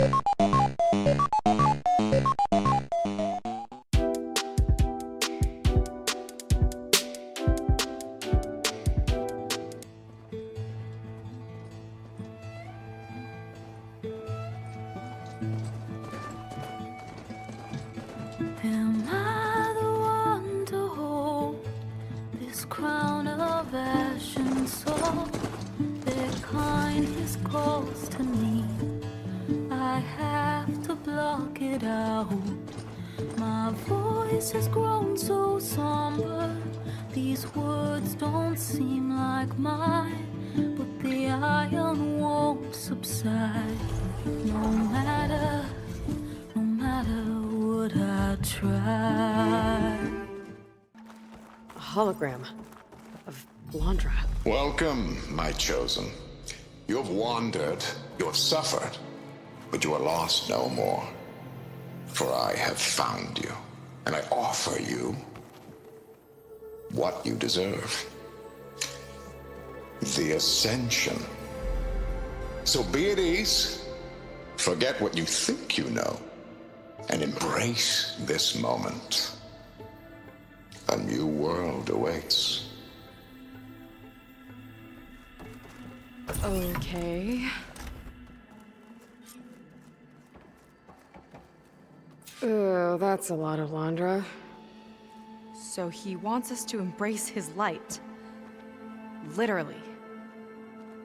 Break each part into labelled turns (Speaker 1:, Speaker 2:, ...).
Speaker 1: Am I the one to hold this crown of ash and salt? Their kindness calls to me. I have to block it out. My voice has grown so somber. These words don't seem like mine, but the iron won't subside. No matter what I try.
Speaker 2: A hologram of Londra.
Speaker 3: Welcome, my chosen. You have wandered, you have suffered, but you are lost no more. For I have found you, and I offer you what you deserve. The ascension. So be at ease, forget what you think you know, and embrace this moment. A new world awaits.
Speaker 2: Okay. That's a lot of Londra.
Speaker 4: So he wants us to embrace his light. Literally.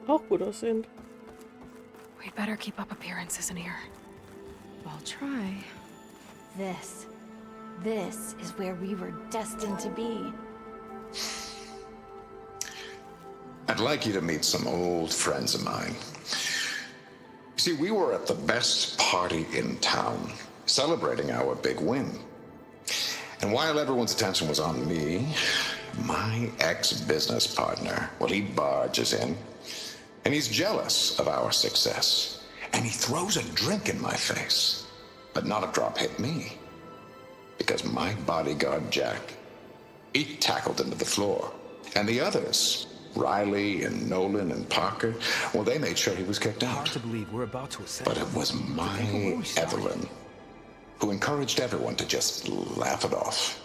Speaker 5: Auch gut aussehend.
Speaker 2: We better keep up appearances in here.
Speaker 4: I'll try.
Speaker 6: This is where we were destined to be.
Speaker 3: I'd like you to meet some old friends of mine. See, we were at the best party in town, celebrating our big win. And while everyone's attention was on me, my ex-business partner, well, he barges in, and he's jealous of our success. And he throws a drink in my face, but not a drop hit me. Because my bodyguard, Jack, he tackled him to the floor. And the others, Riley and Nolan and Parker, well, they made sure he was kicked out.
Speaker 7: Hard to believe we're about to ascend.
Speaker 3: But it was my Evelyn who encouraged everyone to just laugh it off.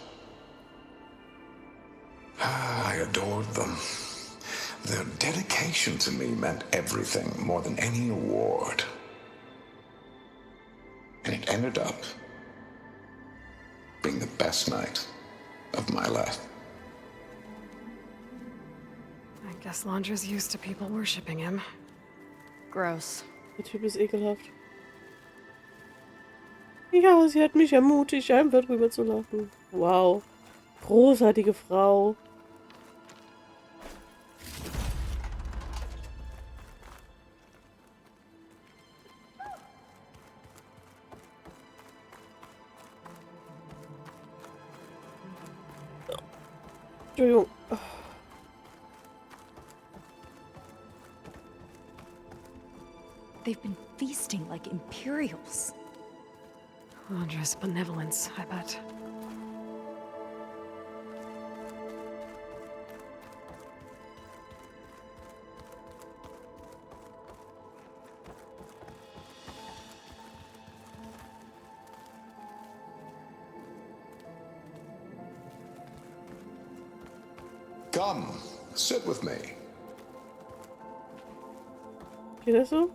Speaker 3: I adored them. Their dedication to me meant everything, more than any award. And it ended up being the best night of my life.
Speaker 2: I guess Londra's used to people worshipping him.
Speaker 4: Gross.
Speaker 5: Der Typ ist ekelhaft. Ja, sie hat mich ermutigt, einfach drüber zu lachen. Wow. Großartige Frau. Entschuldigung.
Speaker 4: They've been feasting like Imperials.
Speaker 2: Londra's benevolence, I bet.
Speaker 3: Come, sit with me.
Speaker 5: Geht das so?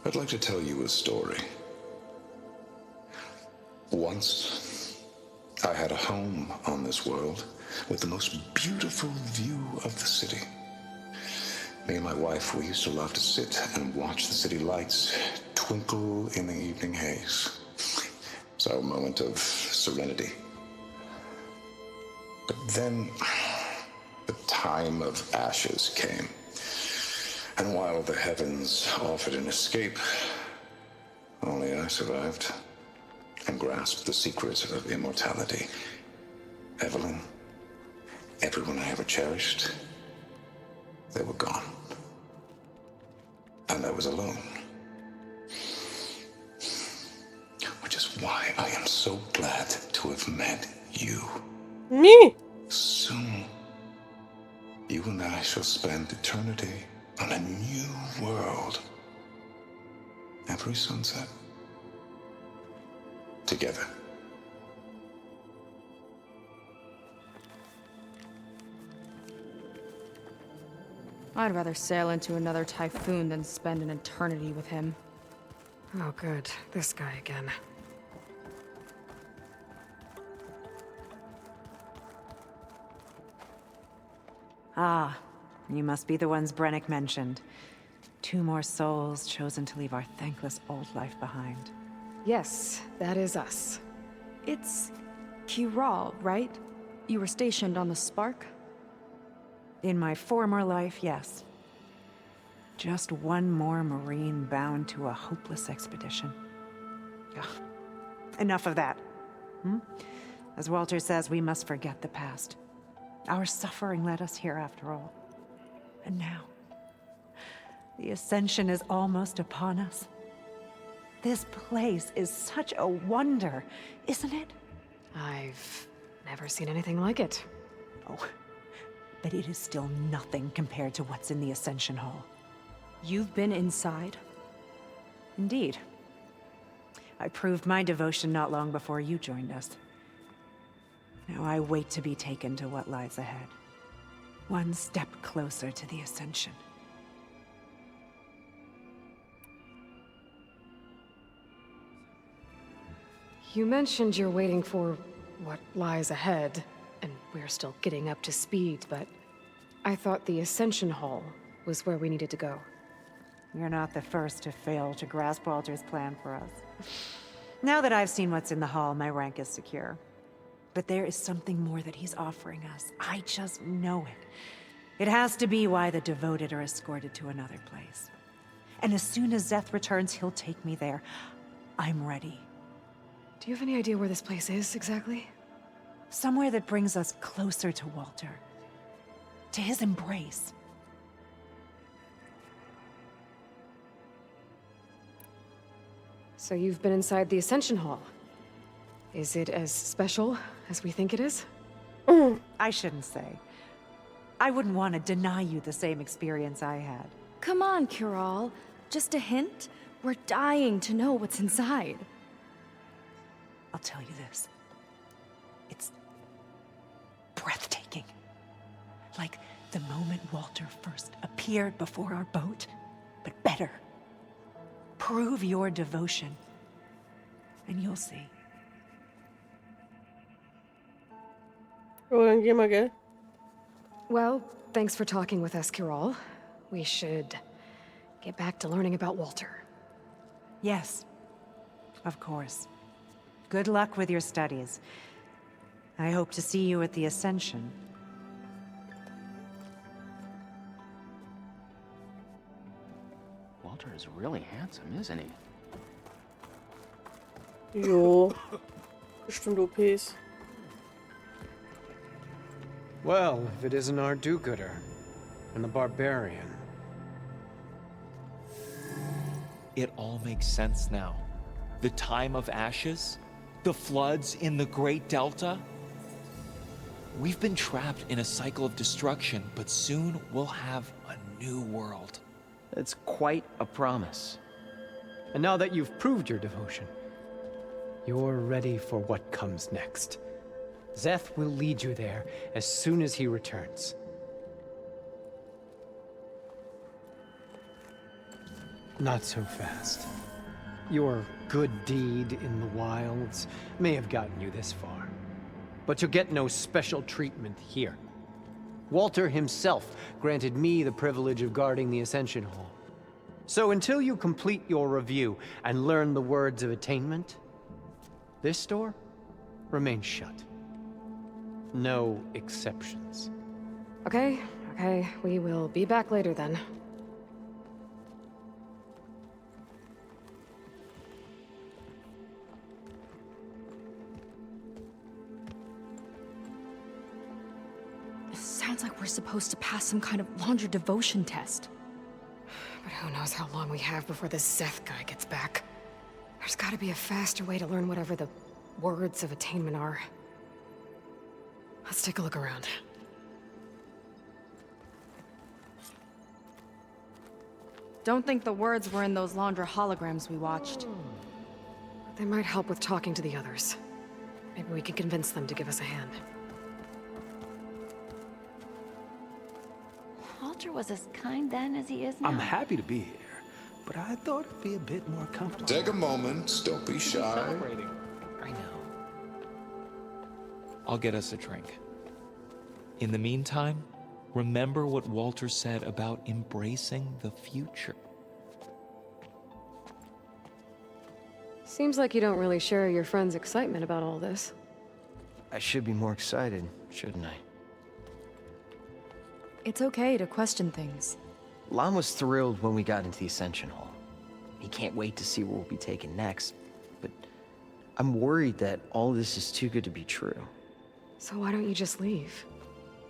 Speaker 3: I'd like to tell you a story. Once, I had a home on this world with the most beautiful view of the city. Me and my wife, we used to love to sit and watch the city lights twinkle in the evening haze. It's our moment of serenity. But then, the time of ashes came. And while the heavens offered an escape, only I survived and grasped the secret of immortality. Evelyn, everyone I ever cherished, they were gone. And I was alone. Which is why I am so glad to have met you.
Speaker 5: Me?
Speaker 3: Soon, you and I shall spend eternity on a new world. Every sunset. Together.
Speaker 4: I'd rather sail into another typhoon than spend an eternity with him.
Speaker 2: Oh, good. This guy again.
Speaker 7: Ah, you must be the ones Brennick mentioned. 2 more souls chosen to leave our thankless old life behind.
Speaker 2: Yes, that is us.
Speaker 4: It's Kiral, right? You were stationed on the Spark?
Speaker 7: In my former life, yes. Just one more Marine bound to a hopeless expedition. Ugh. Enough of that. As Walter says, we must forget the past. Our suffering led us here after all. And now, the Ascension is almost upon us. This place is such a wonder, isn't it?
Speaker 2: I've never seen anything like it.
Speaker 7: Oh, but it is still nothing compared to what's in the Ascension Hall.
Speaker 4: You've been inside?
Speaker 7: Indeed. I proved my devotion not long before you joined us. Now I wait to be taken to what lies ahead. One step closer to the Ascension.
Speaker 2: You mentioned you're waiting for what lies ahead, and we're still getting up to speed, but I thought the Ascension Hall was where we needed to go.
Speaker 7: You're not the first to fail to grasp Walter's plan for us. Now that I've seen what's in the hall, my rank is secure. But there is something more that he's offering us. I just know it. It has to be why the devoted are escorted to another place. And as soon as Zeth returns, he'll take me there. I'm ready.
Speaker 2: Do you have any idea where this place is, exactly?
Speaker 7: Somewhere that brings us closer to Walter. To his embrace.
Speaker 2: So you've been inside the Ascension Hall. Is it as special as we think it is?
Speaker 7: I shouldn't say. I wouldn't want to deny you the same experience I had.
Speaker 4: Come on, Kiral. Just a hint? We're dying to know what's inside.
Speaker 7: I'll tell you this. It's breathtaking. Like the moment Walter first appeared before our boat, but better. Prove your devotion, and you'll see.
Speaker 5: Oh, dann geh mal, gell?
Speaker 2: Well, thanks for talking with us, Kiral. We should get back to learning about Walter.
Speaker 7: Yes, of course. Good luck with your studies. I hope to see you at the Ascension.
Speaker 8: Walter is really handsome, isn't he?
Speaker 5: Jo. Bestimmt OPs.
Speaker 9: Well, if it isn't our do-gooder and the barbarian.
Speaker 10: It all makes sense now. The time of ashes, the floods in the Great Delta. We've been trapped in a cycle of destruction, but soon we'll have a new world.
Speaker 8: It's quite a promise.
Speaker 9: And now that you've proved your devotion, you're ready for what comes next. Zeth will lead you there as soon as he returns. Not so fast. Your good deed in the wilds may have gotten you this far, but you'll get no special treatment here. Walter himself granted me the privilege of guarding the Ascension Hall. So until you complete your review and learn the words of attainment, this door remains shut. No exceptions.
Speaker 2: Okay, we will be back later then.
Speaker 4: Sounds like we're supposed to pass some kind of laundry devotion test.
Speaker 2: But who knows how long we have before this Zeth guy gets back. There's gotta be a faster way to learn whatever the words of attainment are. Let's take a look around.
Speaker 4: Don't think the words were in those Laundra holograms we watched.
Speaker 2: They might help with talking to the others. Maybe we can convince them to give us a hand.
Speaker 6: Walter was as kind then as he is now.
Speaker 11: I'm happy to be here, but I thought it'd be a bit more comfortable.
Speaker 3: Take a moment. Don't be shy.
Speaker 10: I know. I'll get us a drink. In the meantime, remember what Walter said about embracing the future.
Speaker 2: Seems like you don't really share your friend's excitement about all this.
Speaker 8: I should be more excited, shouldn't I?
Speaker 4: It's okay to question things.
Speaker 8: Lon was thrilled when we got into the Ascension Hall. He can't wait to see where we'll be taken next, but I'm worried that all this is too good to be true.
Speaker 2: So why don't you just leave?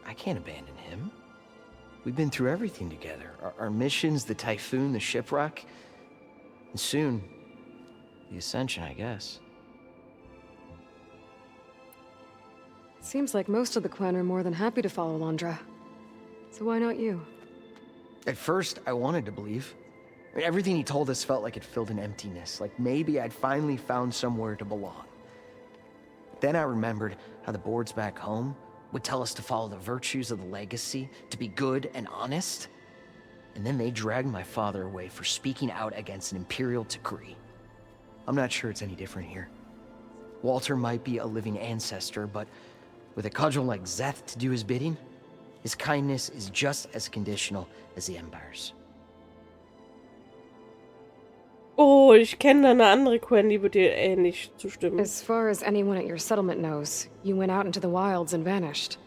Speaker 8: I can't abandon him. We've been through everything together. Our missions, the typhoon, the shipwreck, and soon, the Ascension, I guess.
Speaker 2: Seems like most of the clan are more than happy to follow Laundra. So why not you?
Speaker 8: At first, I wanted to believe. I mean, everything he told us felt like it filled an emptiness, like maybe I'd finally found somewhere to belong. Then I remembered how the boards back home would tell us to follow the virtues of the legacy, to be good and honest. And then they dragged my father away for speaking out against an imperial decree. I'm not sure it's any different here. Walter might be a living ancestor, but with a cudgel like Szeth to do his bidding, his kindness is just as conditional as the Empire's.
Speaker 5: Oh, ich kenne da eine andere Quen, die wird dir ähnlich zustimmen.
Speaker 2: As far as anyone at your settlement knows, you went out into the wilds and vanished.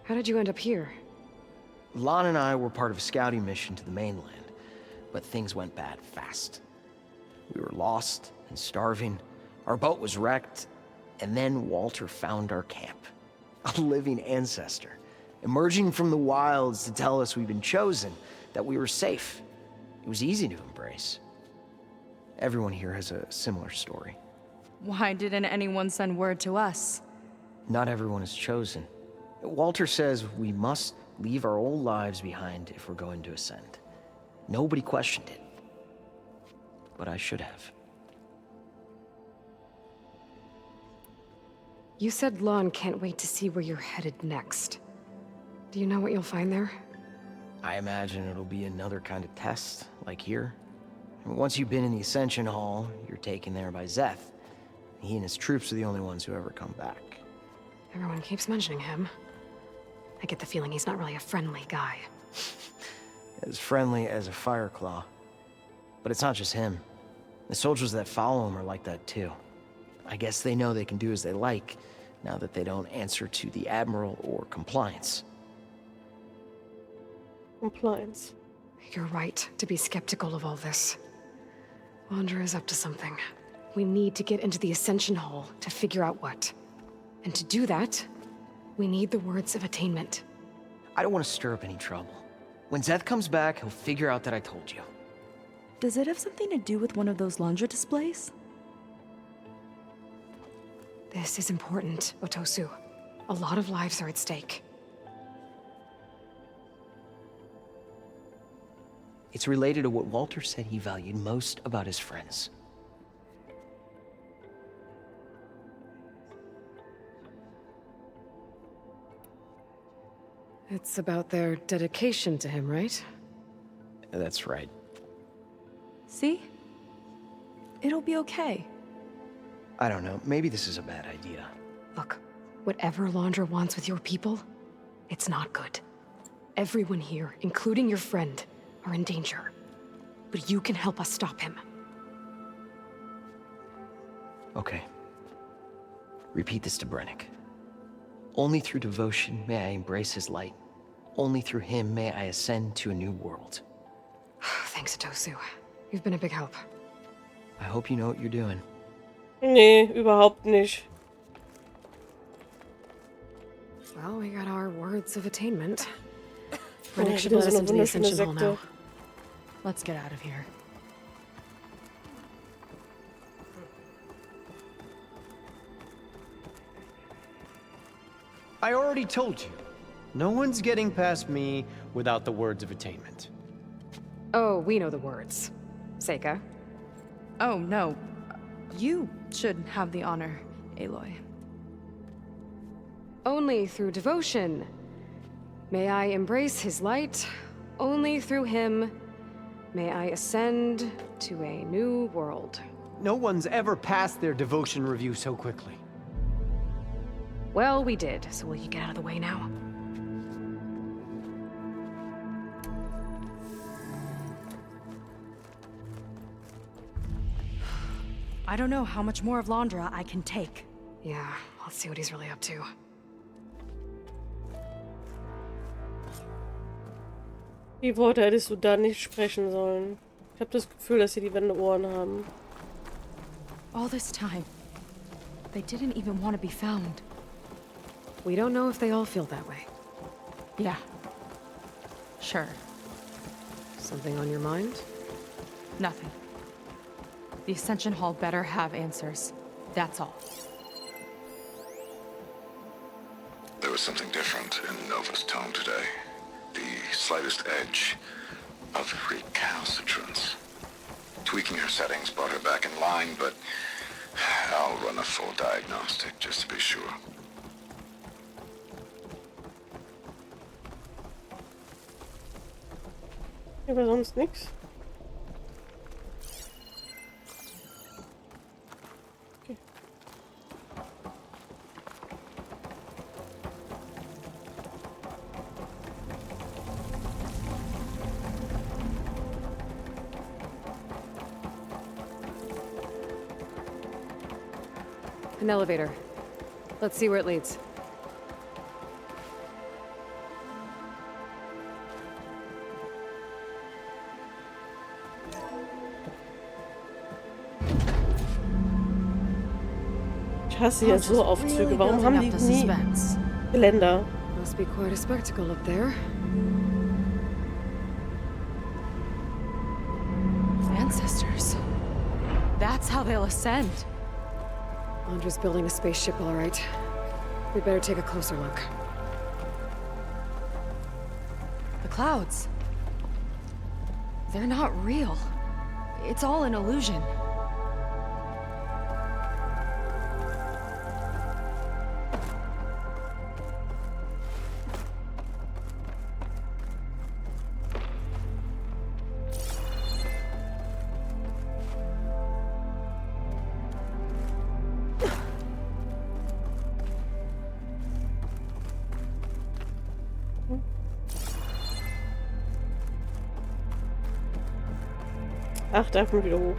Speaker 2: How did you end up here?
Speaker 8: Lon and I were part of a scouting mission to the mainland, but things went bad fast. We were lost and starving, our boat was wrecked, and then Walter found our camp. A living ancestor, emerging from the wilds to tell us we'd been chosen, that we were safe. It was easy to embrace. Everyone here has a similar story.
Speaker 4: Why didn't anyone send word to us?
Speaker 8: Not everyone is chosen. Walter says we must leave our old lives behind if we're going to ascend. Nobody questioned it. But I should have.
Speaker 2: You said Lon can't wait to see where you're headed next. Do you know what you'll find there?
Speaker 8: I imagine it'll be another kind of test, like here. And once you've been in the Ascension Hall, you're taken there by Szeth. He and his troops are the only ones who ever come back.
Speaker 2: Everyone keeps mentioning him. I get the feeling he's not really a friendly guy.
Speaker 8: As friendly as a Fireclaw. But it's not just him. The soldiers that follow him are like that too. I guess they know they can do as they like, now that they don't answer to the Admiral or Compliance.
Speaker 5: Compliance.
Speaker 2: You're right to be skeptical of all this. Laundra is up to something. We need to get into the Ascension Hall to figure out what. And to do that, we need the words of attainment.
Speaker 8: I don't want to stir up any trouble. When Szeth comes back, he'll figure out that I told you.
Speaker 4: Does it have something to do with one of those Laundra displays?
Speaker 2: This is important, Otosu. A lot of lives are at stake.
Speaker 8: It's related to what Walter said he valued most about his friends.
Speaker 2: It's about their dedication to him, right?
Speaker 8: That's right.
Speaker 4: See? It'll be okay.
Speaker 8: I don't know, maybe this is a bad idea.
Speaker 2: Look, whatever Laundra wants with your people, it's not good. Everyone here, including your friend, are in danger. But you can help us stop him.
Speaker 8: Okay. Repeat this to Brennick. Only through devotion may I embrace his light. Only through him may I ascend to a new world.
Speaker 2: Thanks, Otosu. You've been a big help.
Speaker 8: I hope you know what you're doing.
Speaker 5: Nee, überhaupt nicht.
Speaker 2: Well, we got our words of attainment.
Speaker 5: Oh,
Speaker 2: Brennick should
Speaker 5: wieder
Speaker 2: let
Speaker 5: so
Speaker 2: us
Speaker 5: eine
Speaker 2: into the
Speaker 5: wunderschöne
Speaker 2: Ascension Hall
Speaker 5: Sekte.
Speaker 2: now.
Speaker 4: Let's get out of here.
Speaker 9: I already told you. No one's getting past me without the words of attainment.
Speaker 2: Oh, we know the words. Seika.
Speaker 4: Oh, no. You should have the honor, Aloy.
Speaker 2: Only through devotion. May I embrace his light. Only through him may I ascend to a new world.
Speaker 9: No one's ever passed their devotion review so quickly.
Speaker 2: Well, we did, so will you get out of the way now?
Speaker 4: I don't know how much more of Londra I can take.
Speaker 2: Yeah, let's see what he's really up to.
Speaker 5: Die Worte hättest du da nicht sprechen sollen. Ich habe das Gefühl, dass sie die Wände Ohren haben.
Speaker 4: All this time, they didn't even want to be found.
Speaker 2: We don't know if they all feel that way.
Speaker 4: Yeah. Sure.
Speaker 2: Something on your mind?
Speaker 4: Nothing. The Ascension Hall better have answers. That's all.
Speaker 3: There was something different in Nova's tone today. The slightest edge of recalcitrance. Tweaking her settings brought her back in line, but I'll run a full diagnostic just to be sure.
Speaker 5: Aber sonst nichts. Okay.
Speaker 2: An elevator. Let's see where it leads.
Speaker 5: Ich hasse ja so Aufzüge. Warum haben die nie Geländer?
Speaker 2: Must be quite a spectacle up there.
Speaker 4: Ancestors. That's how they'll ascend.
Speaker 2: Londra's building a spaceship, all right. We better take a closer look.
Speaker 4: The clouds. They're not real. It's all an illusion.
Speaker 5: Ach, da kommt wieder hoch.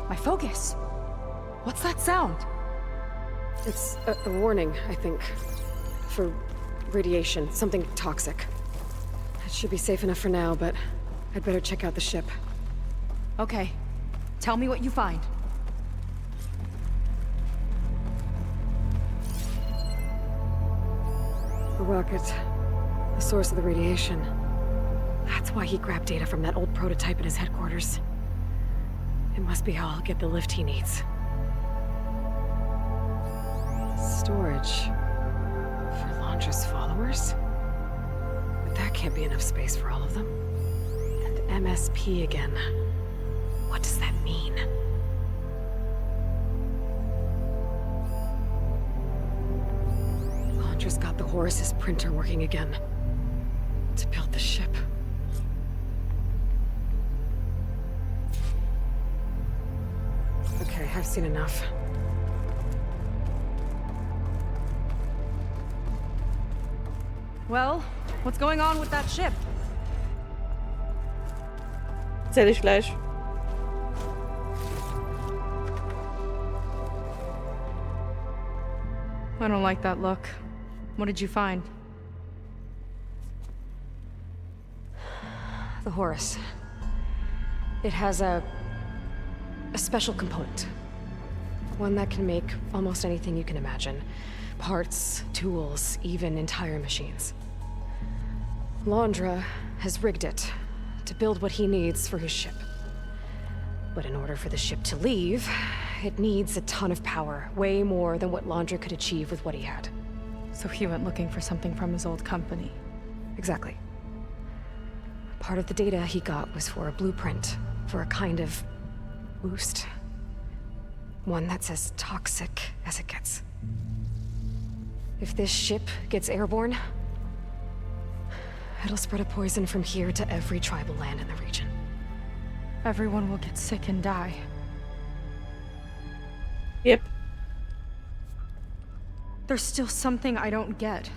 Speaker 4: My focus. What's that sound?
Speaker 2: It's a warning, I think. For radiation, something toxic. It should be safe enough for now, but I'd better check out the ship.
Speaker 4: Okay. Tell me what you find.
Speaker 2: A rocket. The source of the radiation. That's why he grabbed data from that old prototype in his headquarters. It must be how I'll get the lift he needs. Storage. For Londra's followers? But that can't be enough space for all of them. And MSP again. What does that mean? Londra's got the Horus's printer working again. To build the ship. Okay, I've seen enough.
Speaker 4: Well, what's going on with that ship?
Speaker 5: Erzähl ich gleich.
Speaker 4: I don't like that look. What did you find?
Speaker 2: The Horus. It has a special component. One that can make almost anything you can imagine. Parts, tools, even entire machines. Londra has rigged it to build what he needs for his ship. But in order for the ship to leave, it needs a ton of power, way more than what Landra could achieve with what he had.
Speaker 4: So he went looking for something from his old company.
Speaker 2: Exactly. Part of the data he got was for a blueprint, for a kind of boost. One that's as toxic as it gets. If this ship gets airborne, it'll spread a poison from here to every tribal land in the region.
Speaker 4: Everyone will get sick and die.
Speaker 5: Yep.
Speaker 4: There's still something I don't get.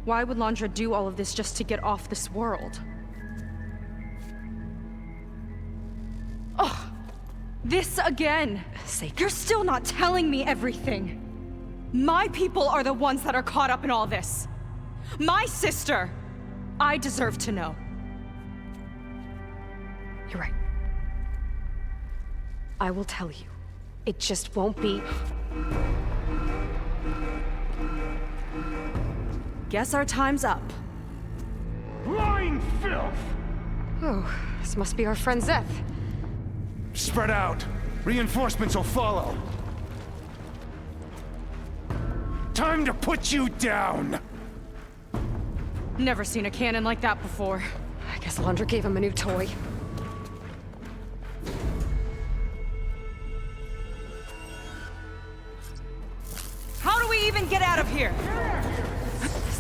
Speaker 4: Why would Landra do all of this just to get off this world? Oh, this again! You're still not telling me everything! My people are the ones that are caught up in all this! My sister! I deserve to know.
Speaker 2: You're right. I will tell you. It just won't be...
Speaker 4: Guess our time's up.
Speaker 12: Lying filth!
Speaker 2: Oh, this must be our friend Zeth.
Speaker 12: Spread out. Reinforcements will follow. Time to put you down!
Speaker 4: Never seen a cannon like that before.
Speaker 2: I guess Landra gave him a new toy.
Speaker 4: How do we even get out of here?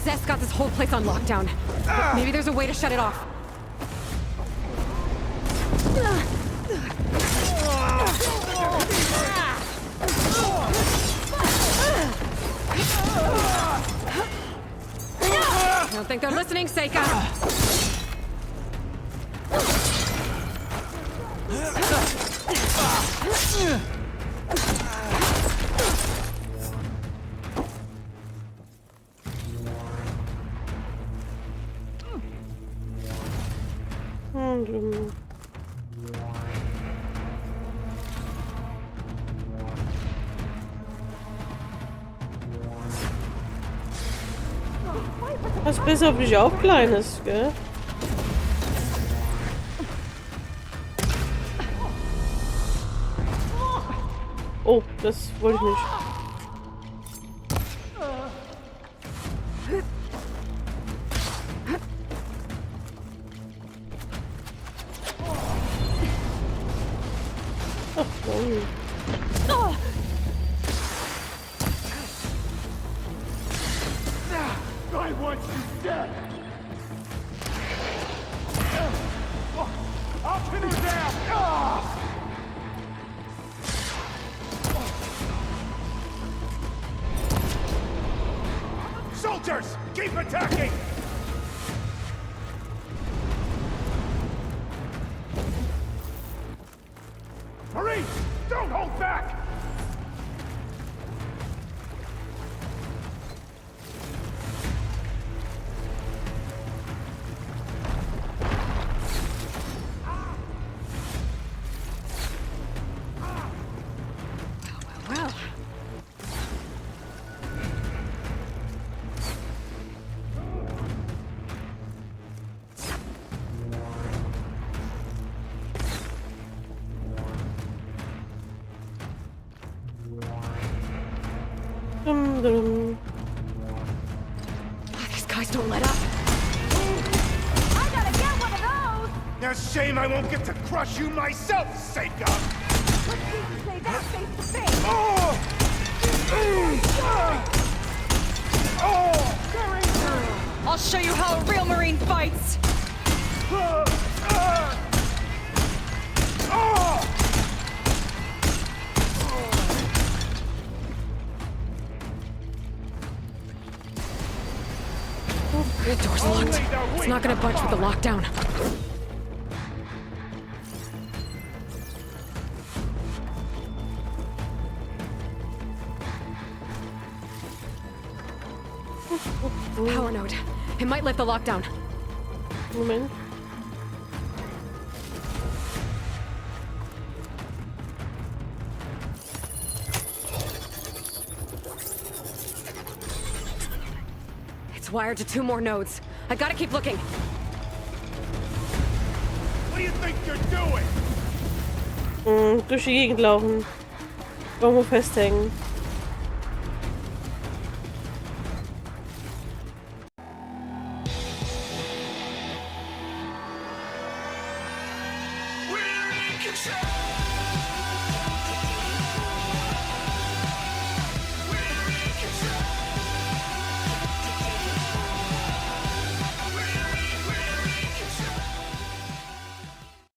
Speaker 2: Zeth's got this whole place on lockdown. But maybe there's a way to shut it off. I don't think they're listening, Seika.
Speaker 5: Was bis auf dich auch Kleines, gell? Oh, das wollte ich nicht. Ach, Mann.
Speaker 12: I want you dead! I'll pin her down! Soldiers, keep attacking! Marines, don't hold back!
Speaker 2: These guys don't let up.
Speaker 12: I gotta get one of those! Now shame I won't get to crush you myself, Seika!
Speaker 6: Let's see you say that face to face.
Speaker 4: I'll show you how a real Marine fights!
Speaker 2: The door's locked. It's not gonna budge with the lockdown. Power node. It might lift the lockdown.
Speaker 5: Moment.
Speaker 2: It's wired to 2 more nodes. I gotta keep looking.
Speaker 12: What do you think you're doing?
Speaker 5: Durch die Gegend laufen. Irgendwo festhängen.
Speaker 12: We're in control.